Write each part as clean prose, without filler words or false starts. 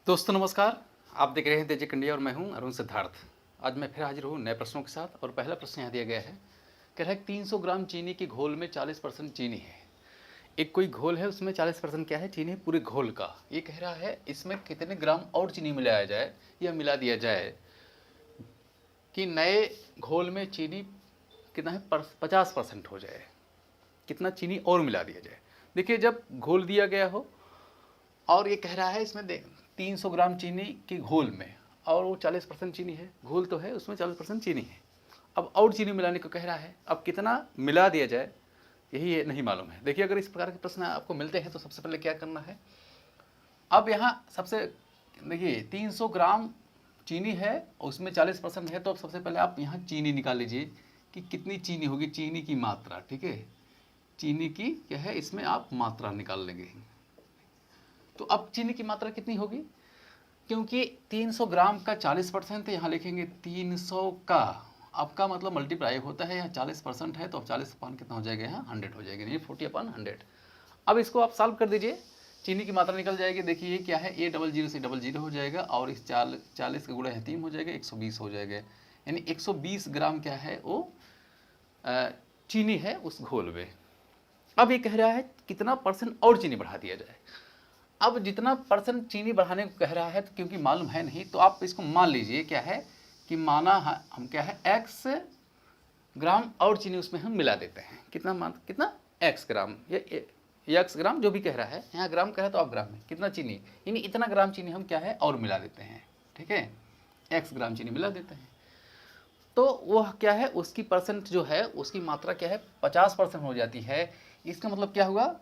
दोस्तों नमस्कार। आप देख रहे हैं तेजिक इंडिया और मैं हूं अरुण सिद्धार्थ। आज मैं फिर हाजिर हूं नए प्रश्नों के साथ और पहला प्रश्न यहाँ दिया गया है। कह रहा है 300 ग्राम चीनी की घोल में 40% चीनी है। एक कोई घोल है उसमें 40% क्या है, चीनी है पूरे घोल का। ये कह रहा है इसमें कितने ग्राम और चीनी मिलाया जाए या मिला दिया जाए कि नए घोल में चीनी कितना है 50% हो जाए। कितना चीनी और मिला दिया जाए। देखिए जब घोल दिया गया हो और ये कह रहा है इसमें देख 300 ग्राम चीनी की घोल में और वो 40% चीनी है, घोल तो है उसमें 40% चीनी है। अब और चीनी मिलाने को कह रहा है, अब कितना मिला दिया जाए यही नहीं मालूम है। देखिए अगर इस प्रकार के प्रश्न आपको मिलते हैं तो सबसे पहले क्या करना है। अब यहाँ सबसे देखिए 300 ग्राम चीनी है उसमें 40% है, तो अब सबसे पहले आप यहाँ चीनी निकाल लीजिए कि कितनी चीनी होगी, चीनी की मात्रा। ठीक है, चीनी की क्या है इसमें आप मात्रा निकाल लेंगे। तो अब चीनी की मात्रा कितनी होगी, क्योंकि 300 ग्राम का 40% है, यहाँ लिखेंगे 300 का, आपका मतलब मल्टीप्लाई होता है, यहाँ 40% है तो अब 40 अपान कितना हो जाएगा, यहाँ 100 हो जाएगा, नहीं 40/100। अब इसको आप सॉल्व कर दीजिए, चीनी की मात्रा निकल जाएगी। देखिए ये क्या है, A00 से 00 हो जाएगा और इस 40 का गुणा है 3 हो जाएगा, 120 हो जाएगा। यानी 120 ग्राम क्या है वो चीनी है उस घोल में। अब ये कह रहा है कितना परसेंट और चीनी बढ़ा दिया जाए। अब जितना परसेंट चीनी बढ़ाने को कह रहा है तो क्योंकि मालूम है नहीं तो आप इसको मान लीजिए क्या है कि माना है हम क्या है x ग्राम और चीनी उसमें हम मिला देते हैं। कितना x ग्राम या x ग्राम जो भी कह रहा है, यहाँ ग्राम कह रहा है तो आप ग्राम में कितना चीनी, यानी इतना ग्राम चीनी हम क्या है और मिला देते हैं। ठीक है, x ग्राम चीनी मिला देते हैं तो वह क्या है उसकी परसेंट जो है उसकी मात्रा क्या है 50% हो जाती है। इसका मतलब क्या हुआ,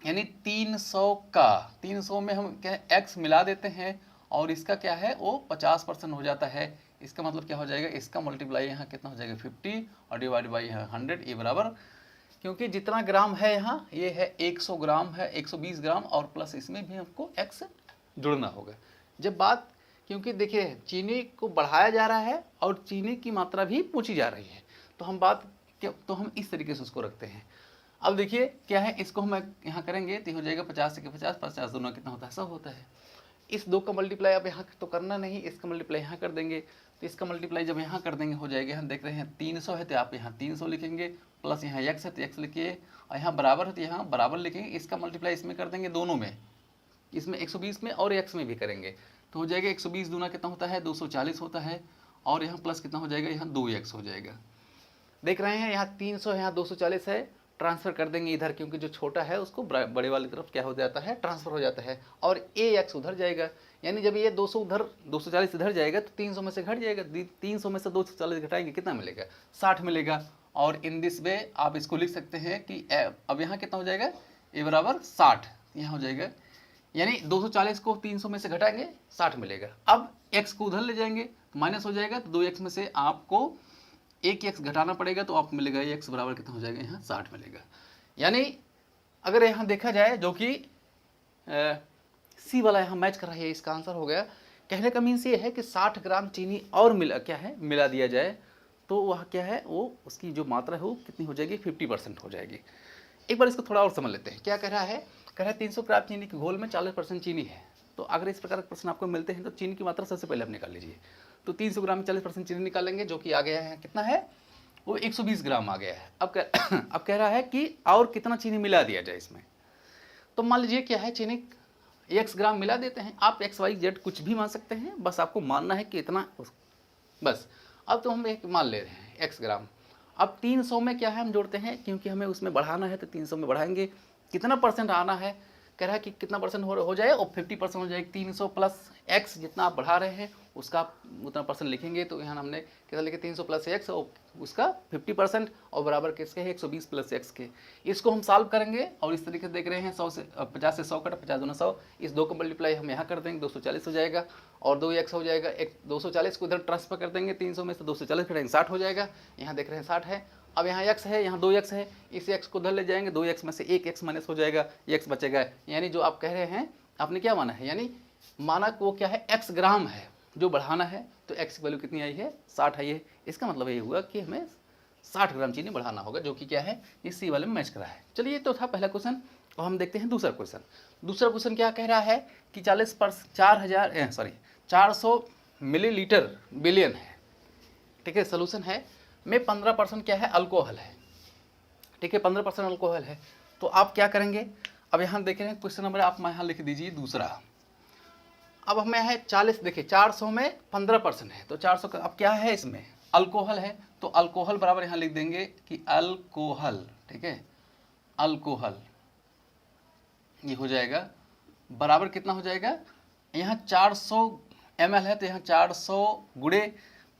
यानी 300 में हम क्या है x मिला देते हैं और इसका क्या है वो 50% हो जाता है। इसका मतलब क्या हो जाएगा, इसका मल्टीप्लाई यहाँ कितना हो जाएगा 50 और डिवाइड बाई यहाँ 100, ये बराबर, क्योंकि जितना ग्राम है यहाँ ये है 100 ग्राम है, 120 ग्राम और प्लस इसमें भी हमको x जुड़ना होगा। जब बात, क्योंकि देखिए चीनी को बढ़ाया जा रहा है और चीनी की मात्रा भी पूछी जा रही है, तो हम इस तरीके से उसको रखते हैं। अब देखिए क्या है, इसको हम यहाँ करेंगे तो हो जाएगा 50 से 50, 50 दोनों कितना होता है 100 होता है। इस दो का मल्टीप्लाई अब यहाँ तो करना नहीं, इसका मल्टीप्लाई यहाँ कर देंगे, तो इसका मल्टीप्लाई जब यहाँ कर देंगे हो जाएगा, हम देख रहे हैं 300 है तो आप यहाँ 300 लिखेंगे, प्लस यहाँ x है तो x लिखिए, और यहाँ बराबर है तो यहाँ बराबर लिखेंगे। इसका मल्टीप्लाई इसमें कर देंगे दोनों में, इसमें 120 में और x में भी करेंगे तो हो जाएगा 120 दूना कितना होता है 240 होता है, और यहाँ प्लस कितना हो जाएगा, यहाँ 2x हो जाएगा। देख रहे हैं यहाँ 300 यहाँ 240 है, ट्रांसफर कर देंगे इधर, क्योंकि जो छोटा है उसको बड़े वाली तरफ क्या हो जाता है ट्रांसफर हो जाता है, और ax उधर जाएगा। यानी जब ये 200 उधर 240 इधर जाएगा तो 300 में से घट जाएगा, 300 में से 240 घटाएंगे कितना मिलेगा 60 मिलेगा। और इन दिस वे आप इसको लिख सकते हैं कि अब यहाँ कितना हो जाएगा a बराबर 60, यहाँ हो जाएगा, यानी 240 को 300 में से घटाएंगे 60 मिलेगा। अब x को उधर ले जाएंगे माइनस हो जाएगा, तो 2x में से आपको एक x घटाना पड़ेगा तो आपको मिलेगा x बराबर कितना हो जाएगा, यहाँ 60 मिलेगा। यानी अगर यहाँ देखा जाए जो कि सी वाला यहाँ मैच कर रहा है, इसका आंसर हो गया। कहने का मीन्स ये है कि 60 ग्राम चीनी और मिला दिया जाए तो वह क्या है वो उसकी जो मात्रा है वो कितनी हो जाएगी 50% हो जाएगी। एक बार इसको थोड़ा और समझ लेते हैं। क्या कह रहा है, 300 ग्राम चीनी के घोल में 40% चीनी है। तो अगर इस प्रकार के प्रश्न आपको मिलते हैं तो चीनी की मात्रा सबसे पहले आप निकाल लीजिए। तो 300 ग्राम में 40% चीनी निकालेंगे जो कि आ गया है कितना है वो 120 ग्राम आ गया है। अब कह रहा है कि और कितना चीनी मिला दिया जाए इसमें। तो मान लीजिए क्या है, चीनी x ग्राम मिला देते हैं, आप XYZ कुछ भी मान सकते हैं, बस आपको मानना है कि इतना बस। अब तो हम एक मान ले रहे हैं x ग्राम। अब 300 में क्या है हम जोड़ते हैं, क्योंकि हमें उसमें बढ़ाना है तो 300 में बढ़ाएंगे। कितना परसेंट आना है, कह रहा है कि कितना परसेंट हो जाए और 50% हो जाएगा। 300 प्लस x जितना आप बढ़ा रहे हैं उसका उतना परसेंट लिखेंगे। तो यहाँ हमने कितना लिखे 300 प्लस x और उसका 50% और बराबर किसके है 120 प्लस x के। इसको हम सॉल्व करेंगे और इस तरीके से देख रहे हैं 50 से 100 कटा 50 दूना 100, इस दो का मल्टीप्लाई हम यहाँ कर देंगे 240 हो जाएगा और 2x हो जाएगा। 240 को इधर ट्रांसफर कर देंगे, 300 में से 240 घटाएंगे 60 हो जाएगा। यहाँ देख रहे हैं 60 है। अब यहाँ x है, यहाँ 2x है, इस x को उधर ले जाएंगे, 2x में से 1x माइनस हो जाएगा, x बचेगा। यानी जो आप कह रहे हैं आपने क्या माना है, यानी माना वो क्या है x ग्राम है जो बढ़ाना है, तो x की वैल्यू कितनी आई है 60 आई है। इसका मतलब ये हुआ कि हमें 60 ग्राम चीनी बढ़ाना होगा, जो कि क्या है इस सी वाले में मैच करा है। चलिए ये तो था पहला क्वेश्चन। तो हम देखते हैं दूसरा क्वेश्चन। दूसरा क्वेश्चन क्या कह रहा है कि 400 मिलीलीटर बिलियन है, ठीक है, सोल्यूशन है में 15% क्या है, अल्कोहल है, ठीक है, 15% अल्कोहल है। तो आप क्या करेंगे, अब यहाँ देख रहे हैं क्वेश्चन नंबर, आप यहाँ लिख दीजिए दूसरा। अब हमें है 40, देखिए 400 में 15% है, तो 400 का अब क्या है, इसमें अल्कोहल है, तो अल्कोहल बराबर यहाँ लिख देंगे कि अल्कोहल, ठीक है, अल्कोहल ये हो जाएगा बराबर कितना हो जाएगा, यहाँ 400 ml है, तो यहाँ 400 गुणे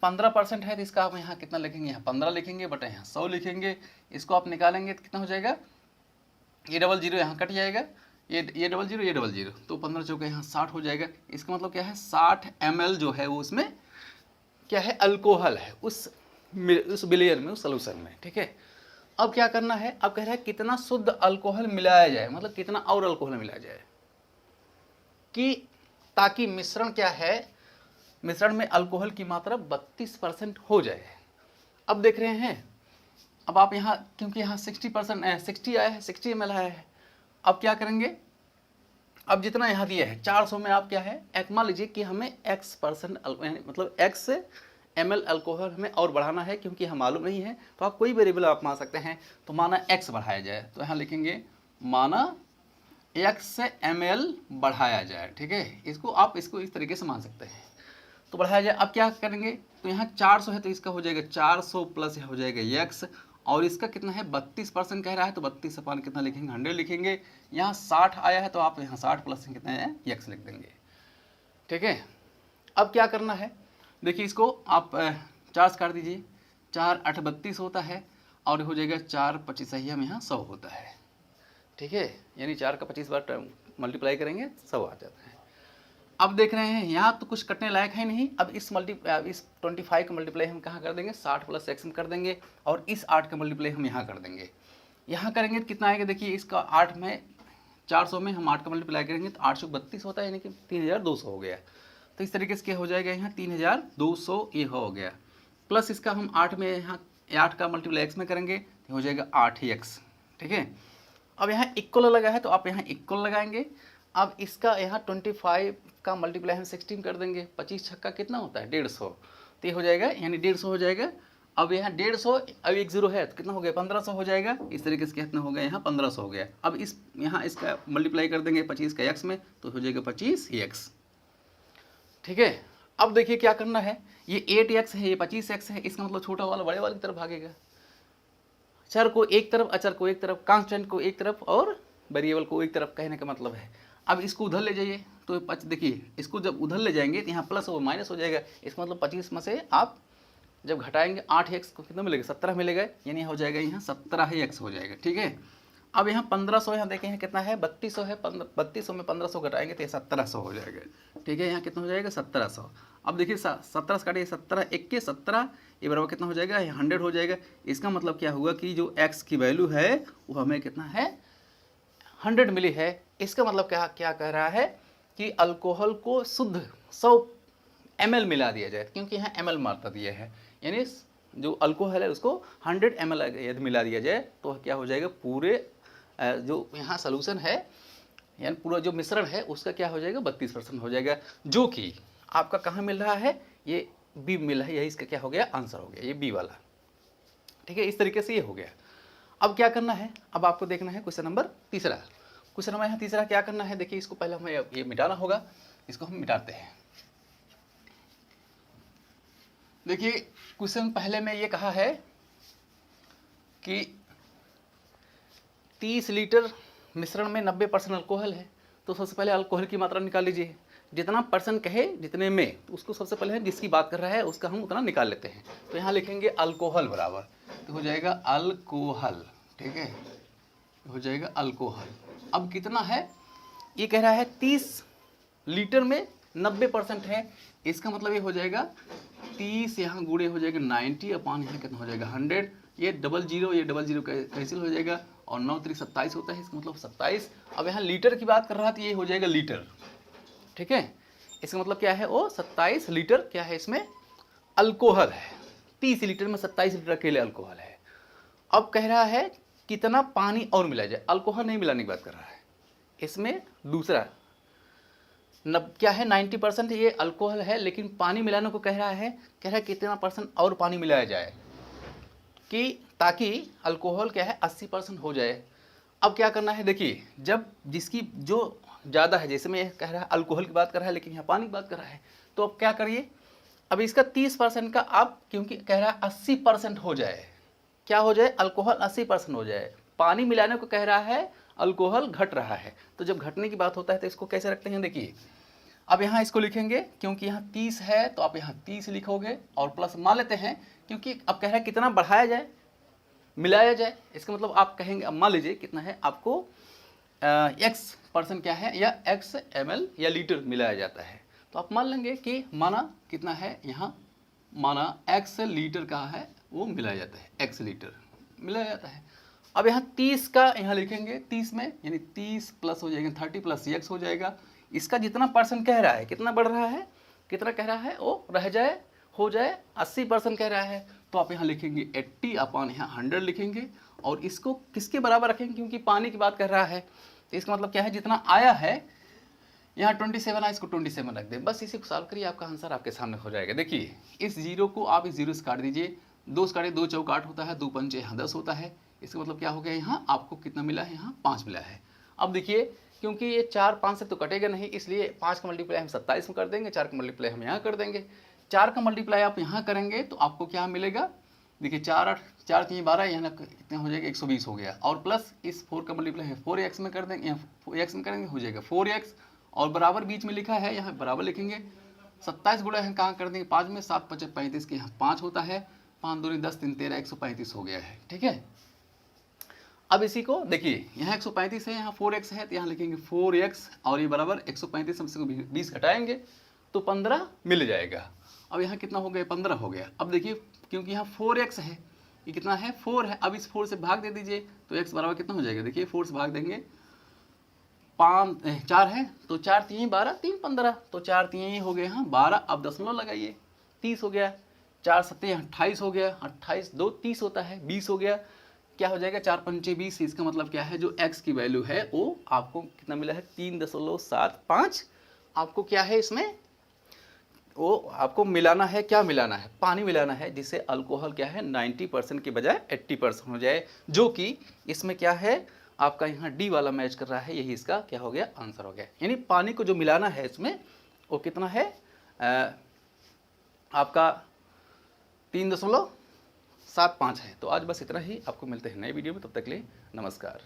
15% है, तो इसका आप यहाँ कितना लिखेंगे, यहाँ 15 लिखेंगे बटा यहाँ 100 लिखेंगे। इसको आप निकालेंगे तो कितना हो जाएगा, ये 00 यहाँ कट जाएगा, ये 00 ये 00, तो 15 चौके यहाँ 60 हो जाएगा। इसका मतलब क्या है, 60 ml जो है वो उसमें क्या है, अल्कोहल है उस बिलियन में, उस सोल्यूशन में, ठीक है। अब क्या करना है, अब कह रहा है कितना शुद्ध अल्कोहल मिलाया जाए, मतलब कितना और अल्कोहल मिलाया जाए कि ताकि मिश्रण क्या है, मिश्रण में अल्कोहल की मात्रा 32% हो जाए। अब देख रहे हैं, अब आप यहाँ क्योंकि यहाँ 60% आया है, 60 ml आया है, अब क्या करेंगे, अब जितना यहाँ दिया है 400 में आप क्या है, एक मान लीजिए कि हमें x% मतलब x ml अल्कोहल हमें और बढ़ाना है, क्योंकि हम मालूम नहीं है, तो आप कोई वेरिएबल आप मान सकते हैं, तो माना x बढ़ाया जाए, तो यहाँ लिखेंगे माना x ml बढ़ाया जाए, ठीक है, इसको इस तरीके से मान सकते हैं, तो बढ़ाया जाए। अब क्या करेंगे, तो यहाँ 400 है, तो इसका हो जाएगा 400 प्लस हो जाएगा x, और इसका कितना है 32% कह रहा है, तो 32 अपान कितना लिखेंगे, 100 लिखेंगे। यहाँ 60 आया है, तो आप यहाँ 60 प्लस कितना है x लिख देंगे, ठीक है। अब क्या करना है, देखिए इसको आप 4 से काट दीजिए, 4 8 32 होता है, और हो जाएगा 4 25 ही हम यहाँ 100 होता है, ठीक है, यानी 4 का 25 बार मल्टीप्लाई करेंगे 100 आ जाता है। अब देख रहे हैं यहाँ तो कुछ कटने लायक है नहीं, अब इस 25 का मल्टीप्लाई हम कहाँ कर देंगे, 60 प्लस x में कर देंगे, और इस 8 का मल्टीप्लाई हम यहाँ कर देंगे। यहाँ करेंगे तो कितना आएगा, देखिए इसका 8 में 400 में हम 8 का मल्टीप्लाई करेंगे तो 8 32 होता है, यानी कि 3200 हो गया। तो इस तरीके से क्या हो जाएगा, यहाँ 3200 ये हो गया, प्लस इसका हम 8 में यहाँ 8 का मल्टीप्लाई x में करेंगे तो हो जाएगा 8x, ठीक है। अब यहाँ इक्वल लगा है, तो आप यहाँ इक्वल लगाएंगे। अब इसका यहाँ 25 का मल्टीप्लाई हम 16 कर देंगे, 25 छक्का कितना होता है 150, तो ये हो जाएगा, यानी 150 हो जाएगा। अब यहाँ 150, अब एक जीरो है तो कितना हो गया 1500 हो जाएगा, इस तरीके से कितना हो गया, यहाँ 1500 हो गया। अब यहाँ इसका मल्टीप्लाई कर देंगे 25 का x में, तो हो जाएगा 25x, ठीक है। अब देखिए क्या करना है, ये 8x है, ये 25x है, इसका मतलब छोटा वाला बड़े वाले की तरफ भागेगा, चर को एक तरफ, अचर को एक तरफ, कांस्टेंट को एक तरफ और वेरिएबल को एक तरफ, कहने का मतलब है। अब इसको उधर ले जाइए, तो देखिए इसको जब उधर ले जाएंगे तो यहाँ प्लस और माइनस हो जाएगा, इसका मतलब 25 में से आप जब घटाएंगे 8x को कितना मिलेगा 17 मिलेगा, यानी हो जाएगा यहाँ 17x हो जाएगा, ठीक है। अब यहाँ 1500, यहाँ देखें यहाँ कितना है 3200 है, 3200 में 1500 घटाएंगे तो ये 1700 हो जाएगा, ठीक है। यहाँ कितना हो जाएगा 1700। अब देखिए 17 से काटिए, 17 1 के 17, ये बराबर कितना हो जाएगा, 100 हो जाएगा। इसका मतलब क्या हुआ कि जो x की वैल्यू है वो हमें कितना है 100 मिली है। इसका मतलब क्या कह रहा है कि अल्कोहल को शुद्ध 100 ml मिला दिया जाए, क्योंकि यहाँ ml मात्रा दिया है, यानी जो अल्कोहल है उसको 100 ml यदि मिला दिया जाए तो क्या हो जाएगा, पूरे जो यहाँ सोल्यूशन है यानी पूरा जो मिश्रण है उसका क्या हो जाएगा 32% हो जाएगा, जो कि आपका कहाँ मिल रहा है, ये बी मिल रहा है, यही इसका क्या हो गया आंसर हो गया, ये बी वाला, ठीक है। इस तरीके से ये हो गया। अब क्या करना है, अब आपको देखना है क्वेश्चन नंबर तीसरा। क्वेश्चन नंबर यहाँ तीसरा क्या करना है, देखिए इसको पहले हमें ये मिटाना होगा, इसको हम मिटाते हैं। देखिए क्वेश्चन पहले में ये कहा है कि 30 लीटर मिश्रण में 90% अल्कोहल है, तो सबसे पहले अल्कोहल की मात्रा निकाल लीजिए, जितना परसेंट कहे जितने में, तो उसको सबसे पहले जिसकी बात कर रहा है उसका हम उतना निकाल लेते हैं। तो यहाँ लिखेंगे अल्कोहल बराबर, तो हो जाएगा अल्कोहल, ठीक है, हो जाएगा अल्कोहल। अब कितना है, ये कह रहा है 30 लीटर में 90% है, इसका मतलब ये हो जाएगा 30 यहाँ गुणे हो जाएगा 90 अपान यहाँ कितना हो जाएगा 100, ये 00 कैंसिल हो जाएगा, और 9 3 27 होता है, इसका मतलब 27। अब यहाँ लीटर की बात कर रहा था, ये हो जाएगा लीटर, ठीक है। इसका मतलब क्या है, वो 27 लीटर क्या है इसमें अल्कोहल है, 30 लीटर में 27 लीटर अकेले अल्कोहल है। अब कह रहा है कितना पानी और मिलाया जाए, अल्कोहल नहीं मिलाने की बात कर रहा है इसमें। दूसरा क्या है 90% ये अल्कोहल है, लेकिन पानी मिलाने को कह रहा है कितना परसेंट और पानी मिलाया जाए कि ताकि अल्कोहल क्या है 80% हो जाए। अब क्या करना है, देखिए जब जिसकी जो ज़्यादा है, जैसे मैं कह रहा है अल्कोहल की बात कर रहा है लेकिन यहाँ पानी की बात कर रहा है, तो अब क्या करिए, अब इसका 30% का आप क्योंकि कह रहा है 80% हो जाए, क्या हो जाए, अल्कोहल 80% हो जाए। पानी मिलाने को कह रहा है, अल्कोहल घट रहा है। तो जब घटने की बात होता है तो इसको कैसे रखते हैं, देखिए अब यहाँ इसको लिखेंगे, क्योंकि यहाँ 30 है तो आप यहाँ 30 लिखोगे और प्लस मान लेते हैं, क्योंकि अब कह रहा है कितना बढ़ाया जाए, मिलाया जाए। इसका मतलब आप कहेंगे, अब मान लीजिए कितना है आपको x% क्या है या x ml या लीटर मिलाया जाता है, तो आप मान लेंगे कि माना कितना है, यहाँ माना x लीटर का है वो मिलाया जाता है, x लीटर मिलाया जाता है। अब यहाँ 30 का यहाँ लिखेंगे, 30 में यानी 30 प्लस हो जाएगा 30 प्लस x हो जाएगा। इसका जितना परसेंट कह रहा है, कितना बढ़ रहा है, कितना कह रहा है वो रह जाए, हो जाए 80% कह रहा है, तो आप यहाँ लिखेंगे 80 अपन यहाँ 100 लिखेंगे और इसको किसके बराबर रखेंगे, क्योंकि पानी की बात कर रहा है। तो इसका मतलब क्या है, जितना आया है यहाँ 27 आया, इसको 27 रख दें, बस इसी को सॉल्व करिए, आपका आंसर आपके सामने हो जाएगा। देखिए इस जीरो को आप इस जीरो से काट दीजिए, 2 से काटिए, 2 चौक 8 होता है, 2 पंचे यहाँ 10 होता है। इसका मतलब क्या हो गया, यहाँ आपको कितना मिला है, यहाँ 5 मिला है। अब देखिए क्योंकि ये 4 5 से तो कटेगा नहीं, इसलिए 5 का मल्टीप्लाई हम 27 में कर देंगे, 4 का मल्टीप्लाई हम यहाँ कर देंगे। 4 का मल्टीप्लाई आप यहाँ करेंगे तो आपको क्या मिलेगा, देखिए 4 8 4 3 12, यहाँ कितना हो जाएगा 120 हो गया, और प्लस इस 4 का मल्टीप्लाई 4x में कर देंगे, यहाँ x में करेंगे हो जाएगा 4x, और बराबर बीच में लिखा है, यहाँ बराबर लिखेंगे। 27 गुणा है कहाँ कर देंगे 5 में, 7 5 35 के यहाँ 5 होता है, 5 दूनी 10 3 13 135 हो गया है। ठीक है, अब इसी को देखिए यहाँ 135 है, यहाँ 4x है, तो यहाँ लिखेंगे 4x और ये बराबर 135 से 20 घटाएंगे तो 15 मिल जाएगा। अब यहाँ कितना हो गया, 15 हो गया। अब देखिए क्योंकि यहाँ 4x है, ये कितना है 4 है, अब इस 4 से भाग दे दीजिए तो x बराबर कितना हो जाएगा, देखिए 4 से भाग देंगे 4 है तो 4 3 12 3 15, तो 4 3 हो गए यहाँ 12, अब दशमलव लगाइए 30 हो गया, 4 7 28 हो गया, 28 2 30 होता है 20 हो गया, क्या हो जाएगा 4 पंचे 20। इसका मतलब क्या है, जो x की वैल्यू है वो आपको कितना मिला है 3.75। आपको क्या है इसमें, वो आपको मिलाना है, क्या मिलाना है, पानी मिलाना है, जिससे अल्कोहल क्या है 90% के बजाय 80% हो जाए, जो कि इसमें क्या है आपका यहाँ डी वाला मैच कर रहा है, यही इसका क्या हो गया आंसर हो गया। यानी पानी को जो मिलाना है इसमें वो कितना है आपका 3.75 है। तो आज बस इतना ही, आपको मिलते हैं नए वीडियो में, तब तक के लिए नमस्कार।